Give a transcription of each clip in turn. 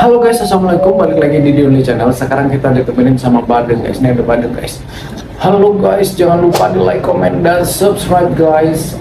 Halo guys, assalamualaikum, balik lagi di Diony Channel. Sekarang kita ditemenin sama Badeng guys. Ini ada Badeng guys. Halo guys, jangan lupa di like, comment, dan subscribe guys.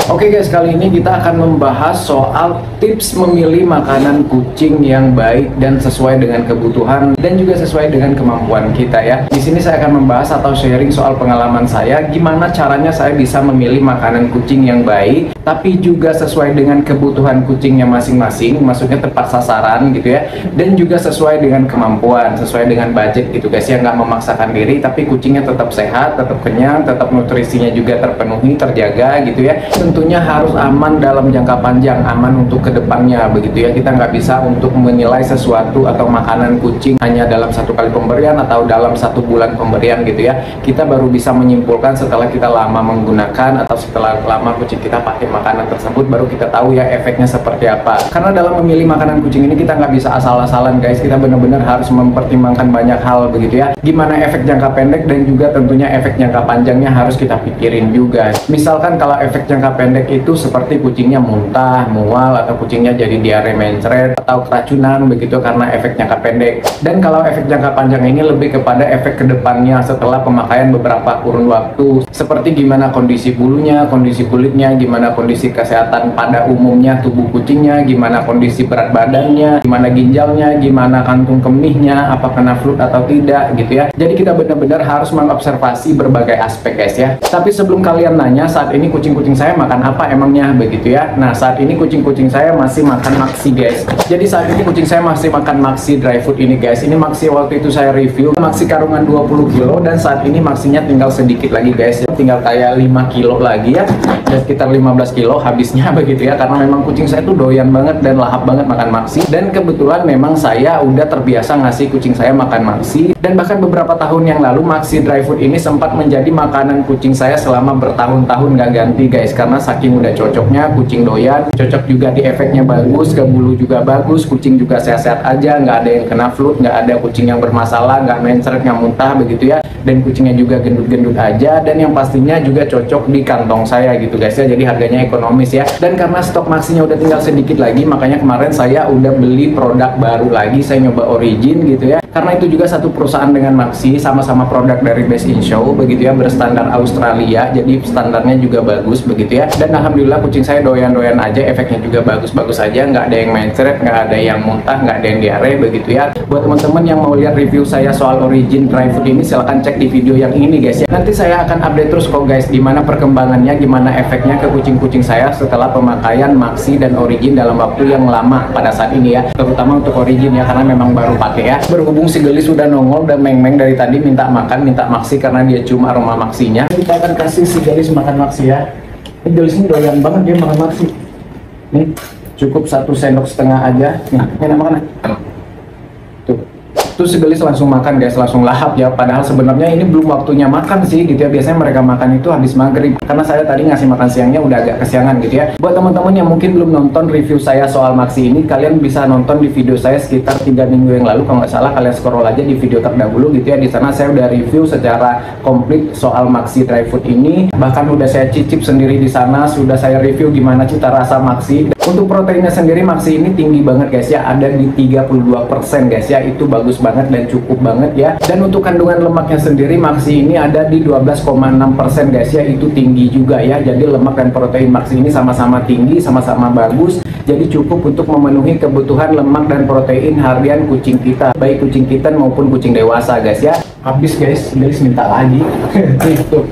Oke guys, kali ini kita akan membahas soal tips memilih makanan kucing yang baik dan sesuai dengan kebutuhan dan juga sesuai dengan kemampuan kita ya. Di sini saya akan membahas atau sharing soal pengalaman saya, gimana caranya saya bisa memilih makanan kucing yang baik tapi juga sesuai dengan kebutuhan kucingnya masing-masing, maksudnya tepat sasaran gitu ya, dan juga sesuai dengan kemampuan, sesuai dengan budget gitu guys ya, nggak memaksakan diri tapi kucingnya tetap sehat, tetap kenyang, tetap nutrisinya juga terpenuhi, terjaga gitu ya. Tentunya harus aman dalam jangka panjang, aman untuk kedepannya begitu ya. Kita nggak bisa untuk menilai sesuatu atau makanan kucing hanya dalam satu kali pemberian atau dalam 1 bulan pemberian gitu ya. Kita baru bisa menyimpulkan setelah kita lama menggunakan atau setelah lama kucing kita pakai makanan tersebut, baru kita tahu ya efeknya seperti apa. Karena dalam memilih makanan kucing ini kita nggak bisa asal-asalan guys, kita benar-benar harus mempertimbangkan banyak hal begitu ya. Gimana efek jangka pendek dan juga tentunya efek jangka panjangnya harus kita pikirin juga. Misalkan kalau efek jangka pendek itu seperti kucingnya muntah, mual, atau kucingnya jadi diare mencret atau keracunan begitu karena efek jangka pendek. Dan kalau efek jangka panjang ini lebih kepada efek kedepannya setelah pemakaian beberapa kurun waktu, seperti gimana kondisi bulunya, kondisi kulitnya, gimana kondisi kesehatan pada umumnya tubuh kucingnya, gimana kondisi berat badannya, gimana ginjalnya, gimana kantung kemihnya, apa kena flu atau tidak gitu ya. Jadi kita benar-benar harus mengobservasi berbagai aspek guys ya. Tapi sebelum kalian nanya saat ini kucing-kucing saya makan apa emangnya begitu ya. Nah, saat ini kucing-kucing saya masih makan Maxi guys. Jadi saat ini kucing saya masih makan Maxi dry food ini guys. Ini Maxi waktu itu saya review Maxi karungan 20 kilo dan saat ini Maxinya tinggal sedikit lagi guys. Tinggal kayak 5 kilo lagi ya. Dan sekitar 15 kilo habisnya begitu ya. Karena memang kucing saya tuh doyan banget dan lahap banget makan Maxi. Dan kebetulan memang saya udah terbiasa ngasih kucing saya makan Maxi. Dan bahkan beberapa tahun yang lalu Maxi dry food ini sempat menjadi makanan kucing saya selama bertahun-tahun nggak ganti guys, karena saking udah cocoknya, kucing doyan, cocok juga di efeknya bagus, ke bulu juga bagus, kucing juga sehat-sehat aja, nggak ada yang kena flu, nggak ada kucing yang bermasalah, nggak mencret, nggak muntah begitu ya, dan kucingnya juga gendut-gendut aja, dan yang pastinya juga cocok di kantong saya gitu guys ya. Jadi harganya ekonomis ya. Dan karena stok Maxinya udah tinggal sedikit lagi, makanya kemarin saya udah beli produk baru lagi, saya nyoba Origin gitu ya, karena itu juga satu perusahaan dengan Maxi, sama-sama produk dari Best in Show begitu ya, berstandar Australia, jadi standarnya juga bagus begitu ya. Dan alhamdulillah kucing saya doyan-doyan aja, efeknya juga bagus-bagus aja, nggak ada yang mencret, nggak ada yang muntah, nggak ada yang diare begitu ya. Buat teman-teman yang mau lihat review saya soal Origin dry food ini, silahkan cek di video yang ini guys ya. Nanti saya akan update terus kok guys, gimana perkembangannya, gimana efeknya ke kucing-kucing saya setelah pemakaian Maxi dan Origin dalam waktu yang lama pada saat ini ya, terutama untuk Origin ya, karena memang baru pakai ya. Berhubung si gelis sudah nongol dan meng-meng dari tadi minta makan, minta Maxi karena dia cium aroma Maxinya, kita akan kasih si gelis makan Maxi ya. Ini gelis ini doyan banget dia makan Maxi. Nih cukup 1,5 sendok aja. Nah, enak makan. Tuh si gelis langsung makan guys, langsung lahap ya. Padahal sebenarnya ini belum waktunya makan sih gitu ya. Biasanya mereka makan itu habis maghrib, karena saya tadi ngasih makan siangnya udah agak kesiangan gitu ya. Buat teman-teman yang mungkin belum nonton review saya soal Maxi ini, kalian bisa nonton di video saya sekitar 3 minggu yang lalu kalau nggak salah. Kalian scroll aja di video terdahulu gitu ya. Di sana saya udah review secara komplit soal Maxi dry food ini. Bahkan udah saya cicip sendiri di sana, sudah saya review gimana cita rasa Maxi. Untuk proteinnya sendiri Maxi ini tinggi banget guys ya, ada di 32% guys ya. Itu bagus banget dan cukup banget ya. Dan untuk kandungan lemaknya sendiri Maxi ini ada di 12,6% guys ya, itu tinggi juga ya. Jadi lemak dan protein Maxi ini sama-sama tinggi, sama-sama bagus. Jadi cukup untuk memenuhi kebutuhan lemak dan protein harian kucing kita, baik kucing kitten maupun kucing dewasa guys ya. Habis guys minta lagi. Tuh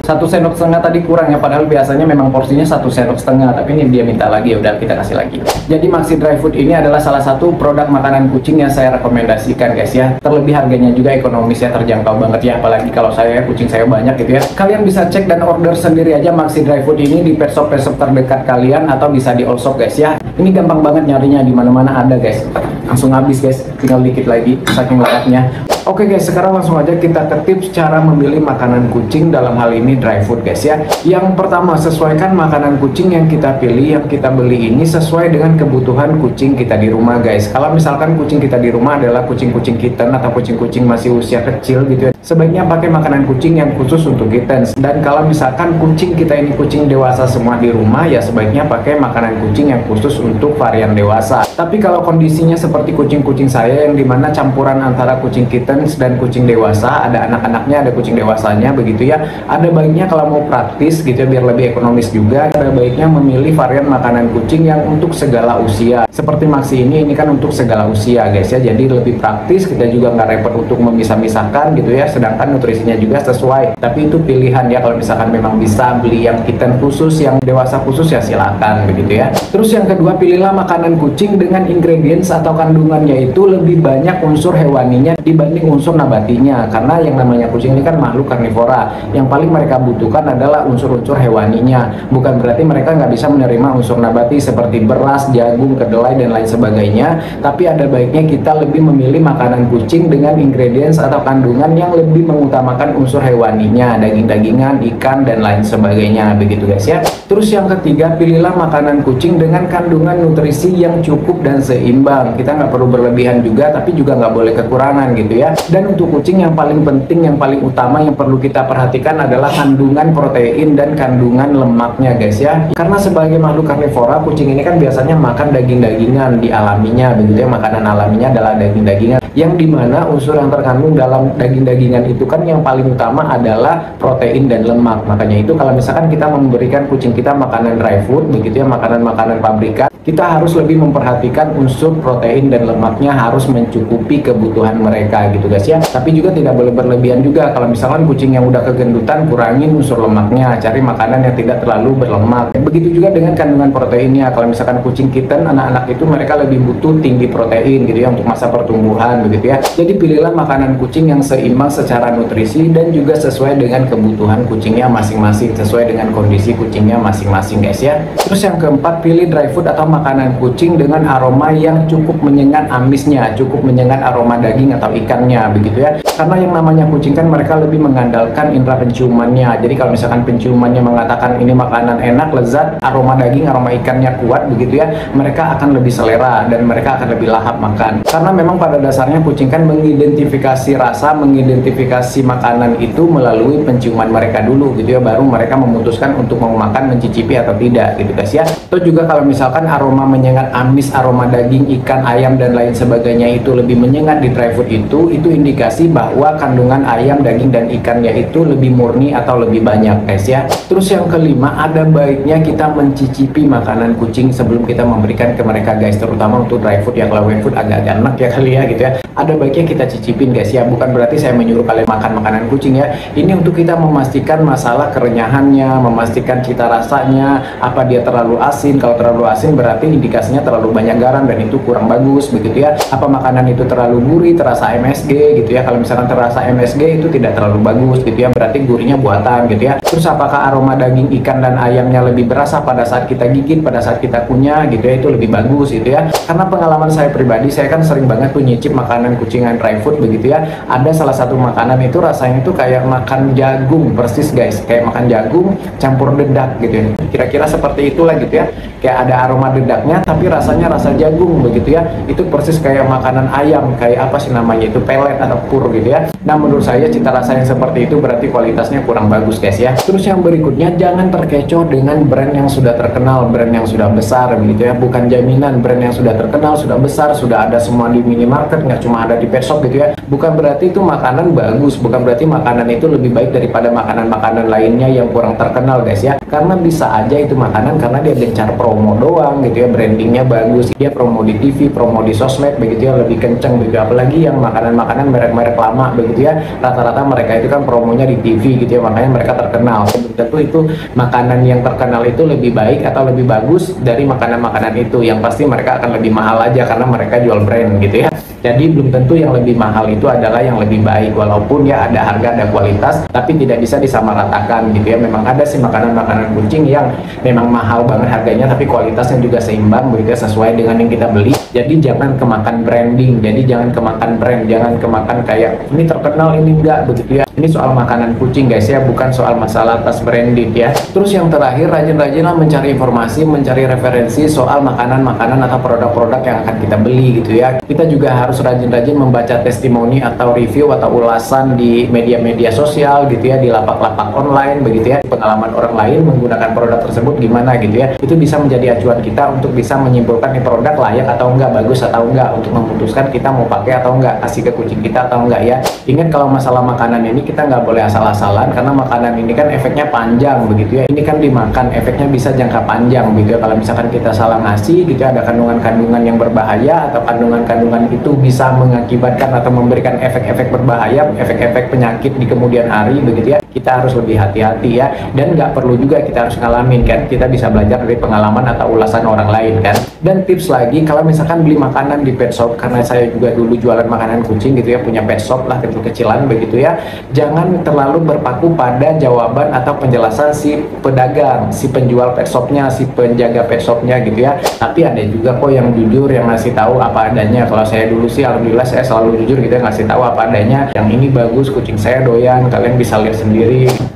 1,5 sendok tadi kurang ya, padahal biasanya memang porsinya 1,5 sendok, tapi ini dia minta lagi, ya udah kita kasih lagi. Jadi Maxi dry food ini adalah salah satu produk makanan kucing yang saya rekomendasikan guys ya. Terlebih harganya juga ekonomis ya, terjangkau banget ya, apalagi kalau saya kucing saya banyak gitu ya. Kalian bisa cek dan order sendiri aja Maxi dry food ini di pet shop terdekat kalian, atau bisa di all shop guys ya. Ini gampang banget nyarinya, di mana-mana ada guys. Langsung habis guys, tinggal dikit lagi saking lahapnya. Oke guys, sekarang langsung aja kita ke tips cara memilih makanan kucing, dalam hal ini dry food guys ya. Yang pertama, sesuaikan makanan kucing yang kita pilih, yang kita beli ini sesuai dengan kebutuhan kucing kita di rumah guys. Kalau misalkan kucing kita di rumah adalah kucing-kucing kitten atau kucing-kucing masih usia kecil gitu ya, sebaiknya pakai makanan kucing yang khusus untuk kittens. Dan kalau misalkan kucing kita ini kucing dewasa semua di rumah, ya sebaiknya pakai makanan kucing yang khusus untuk varian dewasa. Tapi kalau kondisinya seperti kucing-kucing saya yang dimana campuran antara kucing kitten dan kucing dewasa, ada anak-anaknya, ada kucing dewasanya begitu ya, ada baiknya kalau mau praktis gitu ya, biar lebih ekonomis juga, ada baiknya memilih varian makanan kucing yang untuk segala usia. Seperti Maxi ini kan untuk segala usia guys ya, jadi lebih praktis, kita juga nggak repot untuk memisah-misahkan gitu ya, sedangkan nutrisinya juga sesuai. Tapi itu pilihan ya, kalau misalkan memang bisa beli yang kitten khusus, yang dewasa khusus ya silakan begitu ya. Terus yang kedua, pilihlah makanan kucing dengan ingredients atau kandungannya itu lebih banyak unsur hewaninya dibanding unsur nabatinya, karena yang namanya kucing ini kan makhluk karnivora, yang paling mereka butuhkan adalah unsur-unsur hewaninya. Bukan berarti mereka nggak bisa menerima unsur nabati seperti beras, jagung, kedelai dan lain sebagainya, tapi ada baiknya kita lebih memilih makanan kucing dengan ingredients atau kandungan yang lebih mengutamakan unsur hewaninya, daging-dagingan, ikan dan lain sebagainya begitu guys ya. Terus yang ketiga, pilihlah makanan kucing dengan kandungan nutrisi yang cukup dan seimbang. Kita nggak perlu berlebihan juga, tapi juga nggak boleh kekurangan gitu ya. Dan untuk kucing yang paling penting, yang paling utama yang perlu kita perhatikan adalah kandungan protein dan kandungan lemaknya guys ya. Karena sebagai makhluk karnivora, kucing ini kan biasanya makan daging-dagingan di alaminya begitu ya. Makanan alaminya adalah daging-dagingan, yang dimana unsur yang terkandung dalam daging-dagingan itu kan yang paling utama adalah protein dan lemak. Makanya itu kalau misalkan kita memberikan kucing kita makanan dry food begitu ya, makanan-makanan pabrikan, kita harus lebih memperhatikan unsur protein dan lemaknya harus mencukupi kebutuhan mereka gitu guys ya. Tapi juga tidak boleh berlebihan juga. Kalau misalkan kucing yang udah kegendutan, kurangin unsur lemaknya, cari makanan yang tidak terlalu berlemak. Begitu juga dengan kandungan proteinnya. Kalau misalkan kucing kitten, anak-anak itu mereka lebih butuh tinggi protein gitu ya untuk masa pertumbuhan begitu ya. Jadi pilihlah makanan kucing yang seimbang secara nutrisi dan juga sesuai dengan kebutuhan kucingnya masing-masing, sesuai dengan kondisi kucingnya masing-masing guys ya. Terus yang keempat, pilih dry food atau makanan kucing dengan aroma yang cukup menyengat amisnya, cukup menyengat aroma daging atau ikannya begitu ya. Karena yang namanya kucing kan mereka lebih mengandalkan indera penciumannya. Jadi kalau misalkan penciumannya mengatakan ini makanan enak, lezat, aroma daging, aroma ikannya kuat begitu ya, mereka akan lebih selera dan mereka akan lebih lahap makan. Karena memang pada dasarnya kucing kan mengidentifikasi rasa, mengidentifikasi makanan itu melalui penciuman mereka dulu gitu ya, baru mereka memutuskan untuk mau makan, mencicipi atau tidak gitu guys ya. Atau juga kalau misalkan aroma menyengat amis, aroma daging, ikan, ayam dan lain sebagainya itu lebih menyengat di dry food itu indikasi bahwa kandungan ayam, daging dan ikannya itu lebih murni atau lebih banyak guys ya. Terus yang kelima, ada baiknya kita mencicipi makanan kucing sebelum kita memberikan ke mereka guys, terutama untuk dry food ya. Kalau wet food agak-agak enak ya kali ya gitu ya. Ada baiknya kita cicipin guys ya. Bukan berarti saya menyuruh kalian makan makanan kucing ya. Ini untuk kita memastikan masalah kerenyahannya, memastikan cita rasanya, apa dia terlalu asin. Kalau terlalu asin berarti indikasinya terlalu banyak garam dan itu kurang bagus begitu ya. Apa makanan itu terlalu gurih, terasa MSG gitu ya. Kalau misalkan terasa MSG itu tidak terlalu bagus gitu ya, berarti gurihnya buatan gitu ya. Terus apakah aroma daging, ikan dan ayamnya lebih berasa pada saat kita gigit, pada saat kita kunyah gitu ya, itu lebih bagus gitu ya. Karena pengalaman saya pribadi, saya kan sering banget tuh nyicip makanan kucingan dry food begitu ya. Ada salah satu makanan itu rasanya itu kayak makan jagung persis guys, kayak makan jagung campur dedak gitu ya. Kira-kira seperti itulah gitu ya. Kayak ada aroma dedaknya tapi rasanya rasa jagung begitu ya. Itu persis kayak makanan ayam, kayak apa sih namanya itu, pelet atau pur gitu ya. Nah menurut saya cita rasa yang seperti itu berarti kualitasnya kurang bagus guys ya. Terus yang berikutnya, jangan terkecoh dengan brand yang sudah terkenal, brand yang sudah besar begitu ya. Bukan jaminan brand yang sudah terkenal, sudah besar, sudah ada semua di minimarket, nggak cuma ada di pet shop gitu ya. Bukan berarti itu makanan bagus, bukan berarti makanan itu lebih baik daripada makanan-makanan lainnya yang kurang terkenal guys ya. Karena bisa aja itu makanan karena dia gencar promo doang gitu ya, brandingnya bagus, dia promo di TV, promo di sosmed begitu ya, lebih kenceng begitu. Apalagi yang makanan-makanan merek-merek lama begitu ya, rata-rata mereka itu kan promonya di TV gitu ya, makanya mereka terkenal. Tentu itu makanan yang terkenal itu lebih baik atau lebih bagus dari makanan-makanan itu, yang pasti mereka akan lebih mahal aja karena mereka jual brand gitu ya. Jadi Jadi belum tentu yang lebih mahal itu adalah yang lebih baik, walaupun ya ada harga ada kualitas, tapi tidak bisa disamaratakan gitu ya. Memang ada sih makanan-makanan kucing yang memang mahal banget harganya tapi kualitasnya juga seimbang begitu ya, sesuai dengan yang kita beli. Jadi jangan kemakan branding, jadi jangan kemakan brand, jangan kemakan kayak ini terkenal ini enggak begitu ya. Ini soal makanan kucing guys ya, bukan soal masalah tas branded ya. Terus yang terakhir, rajin-rajinlah mencari informasi, mencari referensi soal makanan-makanan atau produk-produk yang akan kita beli gitu ya. Kita juga harus rajin-rajin membaca testimoni atau review atau ulasan di media-media sosial gitu ya, di lapak-lapak online begitu ya. Pengalaman orang lain menggunakan produk tersebut gimana gitu ya. Itu bisa menjadi acuan kita untuk bisa menyimpulkan ini produk layak atau enggak, bagus atau enggak, untuk memutuskan kita mau pakai atau enggak, kasih ke kucing kita atau enggak ya. Ingat kalau masalah makanan ini kita nggak boleh asal-asalan, karena makanan ini kan efeknya panjang begitu ya. Ini kan dimakan efeknya bisa jangka panjang gitu ya. Kalau misalkan kita salah ngasih gitu ya, ada kandungan-kandungan yang berbahaya atau kandungan-kandungan itu bisa mengakibatkan atau memberikan efek-efek berbahaya, efek-efek penyakit di kemudian hari begitu ya. Kita harus lebih hati-hati ya, dan nggak perlu juga kita harus ngalamin kan, kita bisa belajar dari pengalaman atau ulasan orang lain kan. Dan tips lagi, kalau misalkan beli makanan di pet shop, karena saya juga dulu jualan makanan kucing gitu ya, punya pet shop lah kecil-kecilan begitu ya, jangan terlalu berpaku pada jawaban atau penjelasan si pedagang, si penjual pet shopnya, si penjaga pet shopnya gitu ya. Tapi ada juga kok yang jujur, yang ngasih tahu apa adanya. Kalau saya dulu sih alhamdulillah saya selalu jujur gitu ya, ngasih tahu apa adanya. Yang ini bagus, kucing saya doyan, kalian bisa lihat sendiri.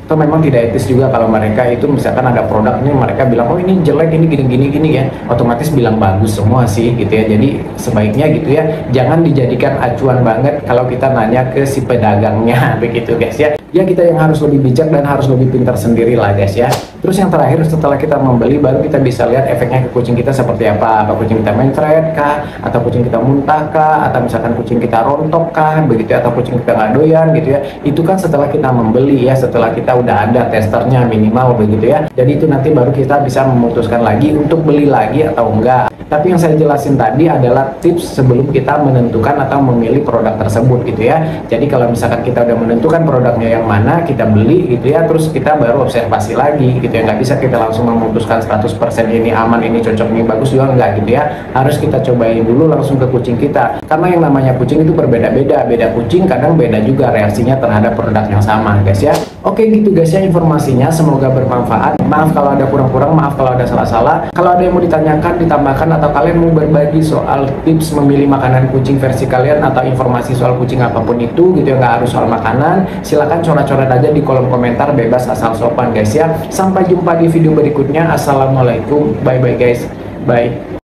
Atau memang tidak etis juga kalau mereka itu misalkan ada produk ini mereka bilang oh ini jelek, ini gini ya, otomatis bilang bagus semua sih gitu ya. Jadi sebaiknya gitu ya, jangan dijadikan acuan banget kalau kita nanya ke si pedagangnya begitu guys ya. Ya kita yang harus lebih bijak dan harus lebih pintar sendiri lah guys ya. Terus yang terakhir, setelah kita membeli baru kita bisa lihat efeknya ke kucing kita seperti apa. Apa kucing kita mencret kah, atau kucing kita muntah kah, atau misalkan kucing kita rontok kah begitu ya, atau kucing kita nggak doyan gitu ya. Itu kan setelah kita membeli ya, setelah kita udah ada testernya minimal begitu ya. Jadi itu nanti baru kita bisa memutuskan lagi untuk beli lagi atau enggak. Tapi yang saya jelasin tadi adalah tips sebelum kita menentukan atau memilih produk tersebut gitu ya. Jadi kalau misalkan kita udah menentukan produknya yang mana, kita beli gitu ya, terus kita baru observasi lagi gitu ya. Nggak bisa kita langsung memutuskan 100% ini aman, ini cocok, ini bagus juga, enggak gitu ya. Harus kita cobain dulu langsung ke kucing kita. Karena yang namanya kucing itu berbeda-beda. Beda kucing kadang beda juga reaksinya terhadap produk yang sama guys ya. Oke gitu guys ya informasinya, semoga bermanfaat. Maaf kalau ada kurang-kurang, maaf kalau ada salah-salah. Kalau ada yang mau ditanyakan, ditambahkan, atau kalian mau berbagi soal tips memilih makanan kucing versi kalian, atau informasi soal kucing apapun itu gitu ya, nggak harus soal makanan, silahkan coret-coret aja di kolom komentar, bebas asal sopan guys ya. Sampai jumpa di video berikutnya. Assalamualaikum, bye bye guys, bye.